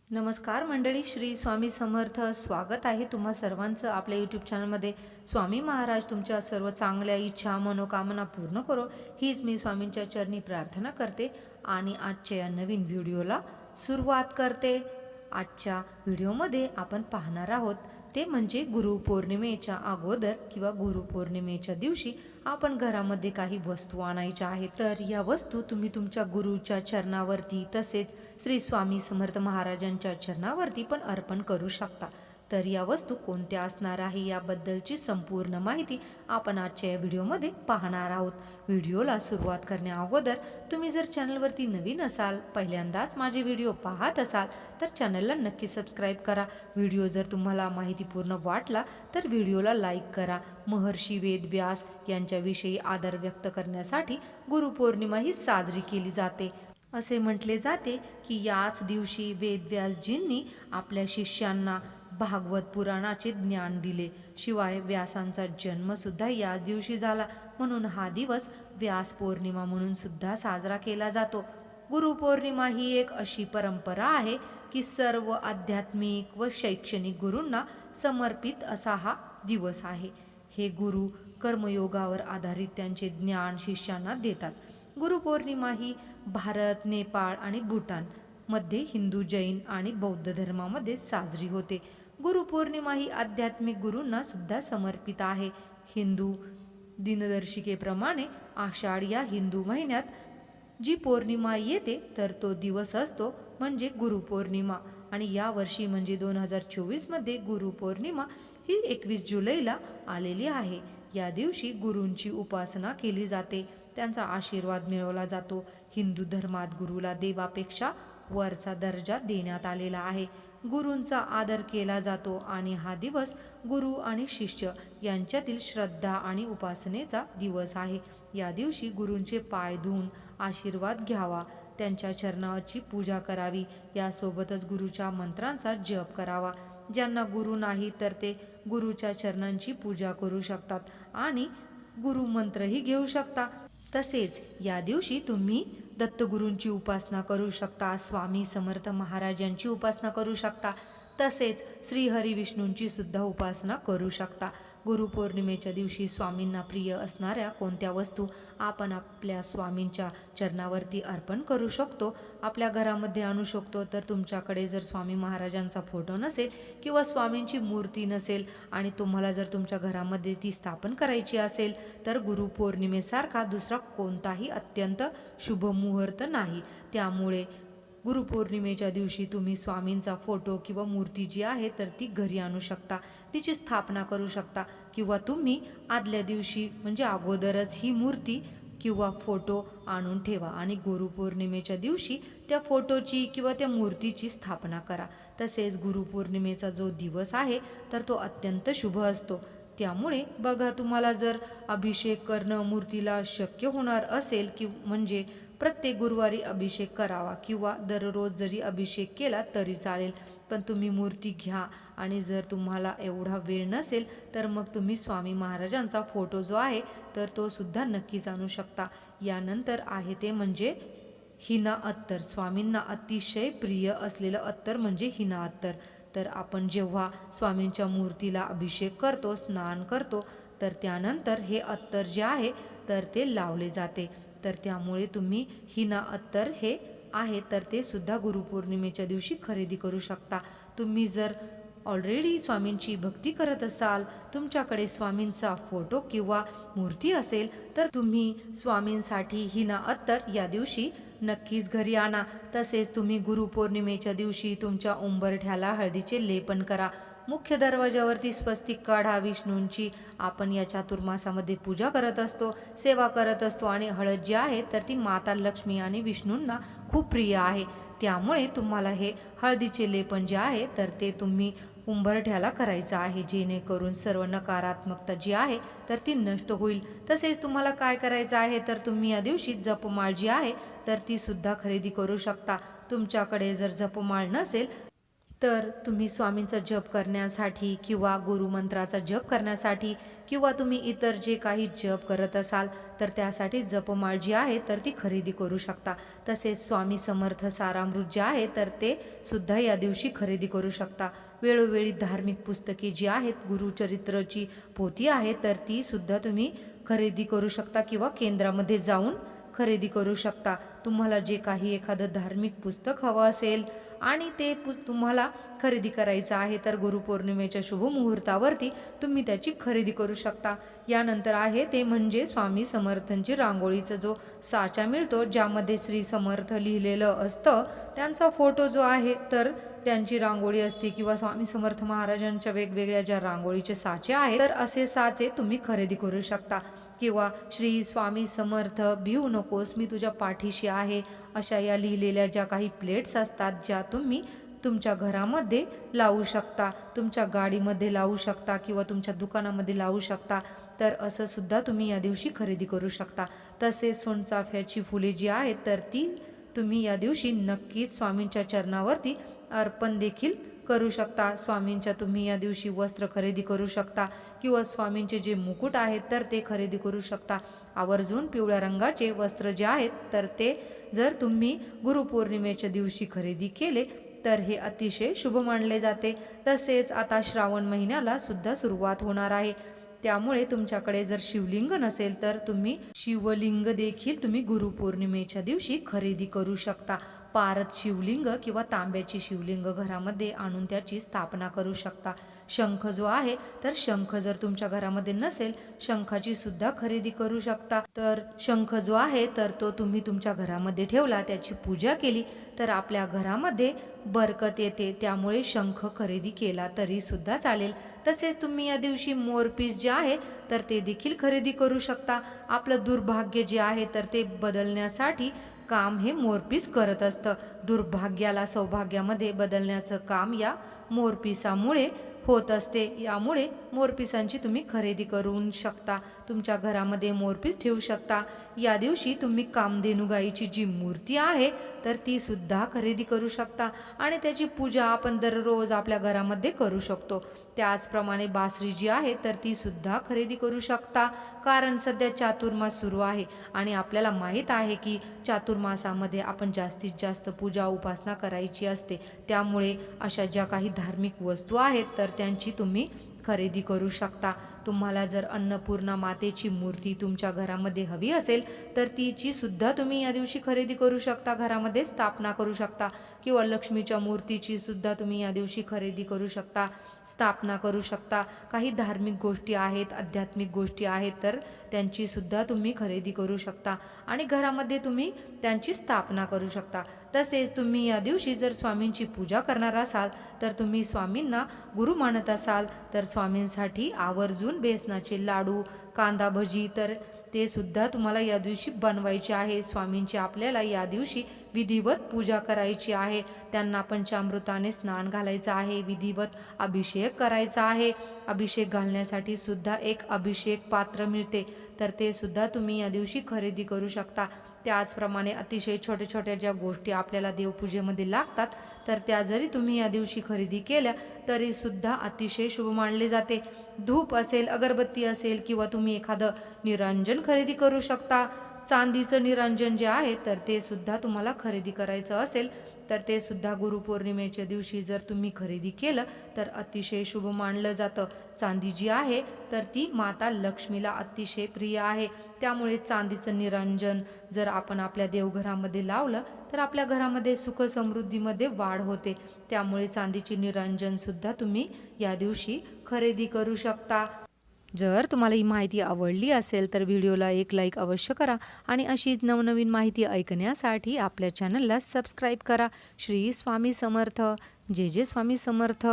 नमस्कार मंडळी, श्री स्वामी समर्थ. स्वागत आहे तुम्हा सर्वांचं आपल्या यूट्यूब चॅनलमध्ये. स्वामी महाराज तुमच्या सर्व चांगल्या इच्छा मनोकामना पूर्ण करो, हीच मी स्वामींच्या चरणी प्रार्थना करते आणि आजच्या या नवीन व्हिडिओला सुरुवात करते. आजच्या व्हिडिओमध्ये आपण पाहणार आहोत ते म्हणजे गुरुपौर्णिमेच्या अगोदर किंवा गुरुपौर्णिमेच्या दिवशी आपण घरामध्ये काही वस्तू आणायच्या आहेत. तर या वस्तू तुम्ही तुमच्या गुरुच्या चरणावरती तसेच श्री स्वामी समर्थ महाराजांच्या चरणावरती पण अर्पण करू शकता. तर या वस्तू कोणत्या असणार आहे याबद्दलची संपूर्ण माहिती आपण आजच्या या व्हिडिओमध्ये पाहणार आहोत. व्हिडिओला सुरुवात करण्या अगोदर तुम्ही जर चॅनलवरती नवीन असाल, पहिल्यांदाच माझे व्हिडिओ पाहत असाल तर चॅनलला नक्की सबस्क्राईब करा. व्हिडिओ जर तुम्हाला माहितीपूर्ण वाटला तर व्हिडिओला लाईक करा. महर्षी वेदव्यास यांच्याविषयी आदर व्यक्त करण्यासाठी गुरुपौर्णिमा ही साजरी केली जाते. असे म्हटले जाते की याच दिवशी वेदव्यासजींनी आपल्या शिष्यांना भागवत पुराणाचे ज्ञान दिले. शिवाय व्यासांचा जन्म सुद्धा याच दिवशी झाला, म्हणून हा दिवस व्यास पौर्णिमा म्हणून सुद्धा साजरा केला जातो. गुरुपौर्णिमा ही एक अशी परंपरा आहे की सर्व आध्यात्मिक व शैक्षणिक गुरूंना समर्पित असा हा दिवस आहे. हे गुरु कर्मयोगावर आधारित त्यांचे ज्ञान शिष्यांना देतात. गुरुपौर्णिमा ही भारत, नेपाळ आणि भूटान मध्ये हिंदू, जैन आणि बौद्ध धर्मामध्ये साजरी होते. गुरुपौर्णिमा ही आध्यात्मिक गुरूंना सुद्धा समर्पित आहे. हिंदू दिनदर्शिकेप्रमाणे आषाढ या हिंदू महिन्यात जी पौर्णिमा येते तर तो दिवस असतो म्हणजे गुरुपौर्णिमा. आणि या वर्षी म्हणजे 2024 मध्ये गुरुपौर्णिमा ही 21 जुलैला आलेली आहे. या दिवशी गुरूंची उपासना केली जाते, त्यांचा आशीर्वाद मिळवला जातो. हिंदू धर्मात गुरुला देवापेक्षा वरचा दर्जा देण्यात आलेला आहे. गुरूंचा आदर केला जातो आणि हा दिवस गुरु आणि शिष्य यांच्यातील श्रद्धा आणि उपासनेचा दिवस आहे. या दिवशी गुरूंचे पाय धुवून आशीर्वाद घ्यावा, त्यांच्या चरणाची पूजा करावी. यासोबतच गुरुच्या मंत्रांचा जप करावा. ज्यांना गुरु नाही तर ते गुरुच्या चरणांची पूजा करू शकतात आणि गुरुमंत्रही घेऊ शकता. तसेच या दिवशी तुम्ही दत्तगुरूंची उपासना करू शकता, स्वामी समर्थ महाराजांची उपासना करू शकता, तसेच श्रीहरी विष्णूंची सुद्धा उपासना करू शकता. गुरुपौर्णिमेच्या दिवशी स्वामींना प्रिय असणाऱ्या कोणत्या वस्तू आपण आपल्या स्वामींच्या चरणावरती अर्पण करू शकतो, आपल्या घरामध्ये आणू शकतो. तर तुमच्याकडे जर स्वामी महाराजांचा फोटो नसेल किंवा स्वामींची मूर्ती नसेल आणि तुम्हाला जर तुमच्या घरामध्ये ती स्थापन करायची असेल तर गुरुपौर्णिमेसारखा दुसरा कोणताही अत्यंत शुभ मुहूर्त नाही. त्यामुळे गुरुपौर्णिमेच्या दिवशी तुम्ही स्वामींचा फोटो किंवा मूर्ती जी आहे तर ती घरी आणू शकता, तिची स्थापना करू शकता. किंवा तुम्ही आदल्या दिवशी म्हणजे अगोदरच ही मूर्ती किंवा फोटो आणून ठेवा आणि गुरुपौर्णिमेच्या दिवशी त्या फोटोची किंवा त्या मूर्तीची स्थापना करा. तसेच गुरुपौर्णिमेचा जो दिवस आहे तर तो अत्यंत शुभ असतो. त्यामुळे बघा, तुम्हाला जर अभिषेक करणं मूर्तीला शक्य होणार असेल की म्हणजे प्रत्येक गुरुवारी अभिषेक करावा किंवा दररोज जरी अभिषेक केला तरी चालेल, पण तुम्ही मूर्ती घ्या. आणि जर तुम्हाला एवढा वेळ नसेल तर मग तुम्ही स्वामी महाराजांचा फोटो जो आहे तर तो सुद्धा नक्कीच आणू शकता. यानंतर आहे ते म्हणजे हिना अत्तर. स्वामींना अतिशय प्रिय असलेलं अत्तर म्हणजे हिना अत्तर. तर आपण जेव्हा स्वामींच्या मूर्तीला अभिषेक करतो, स्नान करतो, तर त्यानंतर हे अत्तर जे आहे तर ते लावले जाते. तर त्यामुळे तुम्ही हिना अत्तर हे आहे तर ते सुद्धा गुरुपौर्णिमेच्या दिवशी खरेदी करू शकता. तुम्ही जर ऑलरेडी स्वामींची भक्ती करत असाल, तुमच्याकडे स्वामींचा फोटो किंवा मूर्ती असेल तर तुम्ही स्वामींसाठी हिना अत्तर या दिवशी नक्कीच घरी आणा. तसेच तुम्ही गुरुपौर्णिमेच्या दिवशी तुमच्या उंबरठ्याला हळदीचे लेपन करा. मुख्य दरवाजावरती स्वस्तिक काढा. विष्णूंची आपण या चातुर्मासामध्ये पूजा करत असतो, सेवा करत असतो आणि हळद जी आहे तर ती माता लक्ष्मी आणि विष्णूंना खूप प्रिय आहे. त्यामुळे तुम्हाला हे हळदीचे लेपन जे आहे तर ते तुम्ही उंबरठ्याला करायचं आहे, जेणेकरून सर्व नकारात्मकता जी आहे तर ती नष्ट होईल. तसेच तुम्हाला काय करायचं आहे तर तुम्ही या दिवशी जपमाळ जी आहे तर ती सुद्धा खरेदी करू शकता. तुमच्याकडे जर जपमाळ नसेल तर तुम्ही स्वामींचा जप करण्यासाठी किंवा गुरुमंत्राचा जप करण्यासाठी किंवा तुम्ही इतर जे काही जप करत असाल तर त्यासाठी जपमाळ जी आहे तर ती खरेदी करू शकता. तसेच स्वामी समर्थ सारामृत जे आहे तर ते सुद्धा या दिवशी खरेदी करू शकता. वेळोवेळी धार्मिक पुस्तके जी आहेत, गुरुचरित्रची पोथी आहे तर ती सुद्धा तुम्ही खरेदी करू शकता किंवा केंद्रामध्ये जाऊन खरेदी करू शकता. तुम्हाला जे काही एखादं धार्मिक पुस्तक हवं असेल आणि ते तुम्हाला खरेदी करायचं आहे तर गुरुपौर्णिमेच्या शुभ मुहूर्तावरती तुम्ही त्याची खरेदी करू शकता. यानंतर आहे ते म्हणजे स्वामी समर्थांची रांगोळीचा जो साचा मिळतो, ज्यामध्ये श्री समर्थ लिहिलेलं असतं. त्यांचा फोटो जो आहे तर त्यांची रांगोळी असते किंवा स्वामी समर्थ महाराजांच्या वेगवेगळ्या ज्या रांगोळीचे साचे आहेत तर असे साचे तुम्ही खरेदी करू शकता. किंवा श्री स्वामी समर्थ भिवू नकोस मी तुझ्या पाठीशी आहे, अशा या लिहिलेल्या ज्या काही प्लेट्स असतात ज्या तुम्ही तुमच्या घरामध्ये लावू शकता, तुमच्या गाडीमध्ये लावू शकता किंवा तुमच्या दुकानामध्ये लावू शकता. तर असं सुद्धा तुम्ही या दिवशी खरेदी करू शकता. तसेच सोनचाफ्याची फुले जी आहेत तर ती तुम्ही या दिवशी नक्कीच स्वामींच्या चरणावरती अर्पण देखील करू शकता. स्वामींच्या तुम्ही या दिवशी वस्त्र खरेदी करू शकता किंवा स्वामींचे जे मुकुट आहेत तर ते खरेदी करू शकता. आवर्जून पिवळ्या रंगाचे वस्त्र जे आहेत तर ते जर तुम्ही गुरुपौर्णिमेच्या दिवशी खरेदी केले तर हे अतिशय शुभ मानले जाते. तसेच आता श्रावण महिन्याला सुद्धा सुरुवात होणार आहे, त्यामुळे तुमच्याकडे जर शिवलिंग नसेल तर तुम्ही शिवलिंग देखील तुम्ही गुरुपौर्णिमेच्या दिवशी खरेदी करू शकता. पारद शिवलिंग किंवा तांब्याची शिवलिंग घरामध्ये आणून त्याची स्थापना करू शकता. शंख जो आहे तर शंख जर तुमच्या घरामध्ये नसेल, शंखाची सुद्धा खरेदी करू शकता. तर शंख जो आहे तर तो तुम्ही तुमच्या घरामध्ये ठेवला, त्याची पूजा केली तर आपल्या घरामध्ये बरकत येते. त्यामुळे शंख खरेदी केला तरी सुद्धा चालेल. तसेच तुम्ही या दिवशी मोरपीस जे आहे तर ते देखील खरेदी करू शकता. आपलं दुर्भाग्य जे आहे तर ते बदलण्यासाठी काम हे मोरपीस करत असतं. दुर्भाग्याला सौभाग्यामध्ये बदलण्याचं काम या मोरपिसामुळे होत असते. यामुळे मोरपिसांची तुम्ही खरेदी करू शकता, तुमच्या घरामध्ये मोरपीस ठेवू शकता. या दिवशी तुम्ही कामधेनू गाईची जी मूर्ती आहे तर ती सुद्धा खरेदी करू शकता आणि त्याची पूजा आपण दररोज आपल्या घरामध्ये करू शकतो. त्याचप्रमाणे बासरी जी आहे तर ती सुद्धा खरेदी करू शकता, कारण सध्या चातुर्मास सुरू आहे आणि आपल्याला माहीत आहे की चातुर्मासामध्ये आपण जास्तीत जास्त पूजा उपासना करायची असते. त्यामुळे अशा ज्या काही धार्मिक वस्तू आहेत तर त्यांची तुम्ही खरेदी करू शकता. तुम्हाला जर अन्नपूर्णा मातेची मूर्ती तुमच्या घरामध्ये हवी असेल तर तिची सुद्धा तुम्ही या दिवशी खरेदी करू शकता, घरामध्ये स्थापना करू शकता. किंवा लक्ष्मीच्या मूर्तीची सुद्धा तुम्ही या दिवशी खरेदी करू शकता, स्थापना करू शकता. काही धार्मिक गोष्टी आहेत, आध्यात्मिक गोष्टी आहेत तर त्यांची सुद्धा तुम्ही खरेदी करू शकता आणि घरामध्ये तुम्ही त्यांची स्थापना करू शकता. तसेच तुम्ही या दिवशी जर स्वामींची पूजा करणार असाल तर तुम्ही स्वामींना गुरु मानत असाल तर स्वामींसाठी आवर्जून बेसनाचे लाडू, कांदा भजी तर ते सुद्धा तुम्हाला या दिवशी बनवायचे आहे. स्वामींची आपल्याला या दिवशी विधिवत पूजा करायची आहे. त्यांना पंचामृताने स्नान घालायचं आहे, विधिवत अभिषेक करायचा आहे. अभिषेक घालण्यासाठी सुद्धा एक अभिषेक पात्र मिळते तर ते सुद्धा तुम्ही या दिवशी खरेदी करू शकता. त्याचप्रमाणे अतिशय छोट्या छोट्या ज्या गोष्टी आपल्याला देवपूजेमध्ये लागतात तर त्या जरी तुम्ही या दिवशी खरेदी केल्या तरी सुद्धा अतिशय शुभ मानले जाते. धूप असेल, अगरबत्ती असेल किंवा तुम्ही एखादं निरांजन खरेदी करू शकता. चांदीचं निरांजन जे आहे तर ते सुद्धा तुम्हाला खरेदी करायचं असेल तर ते सुद्धा गुरुपौर्णिमेच्या दिवशी जर तुम्ही खरेदी केलं तर अतिशय शुभ मानलं जातं. चांदी जी आहे तर ती माता लक्ष्मीला अतिशय प्रिय आहे. त्यामुळे चांदीचं निरांजन जर आपण आपल्या देवघरामध्ये लावलं तर आपल्या घरामध्ये सुख समृद्धीमध्ये वाढ होते. त्यामुळे चांदीची निरांजन सुद्धा तुम्ही या दिवशी खरेदी करू शकता. जर तुम्हाला ही माहिती आवडली असेल तर व्हिडिओला एक लाईक अवश्य करा आणि अशीच नवनवीन माहिती ऐकण्यासाठी आपल्या चॅनलला सबस्क्राईब करा. श्री स्वामी समर्थ. जय जय स्वामी समर्थ.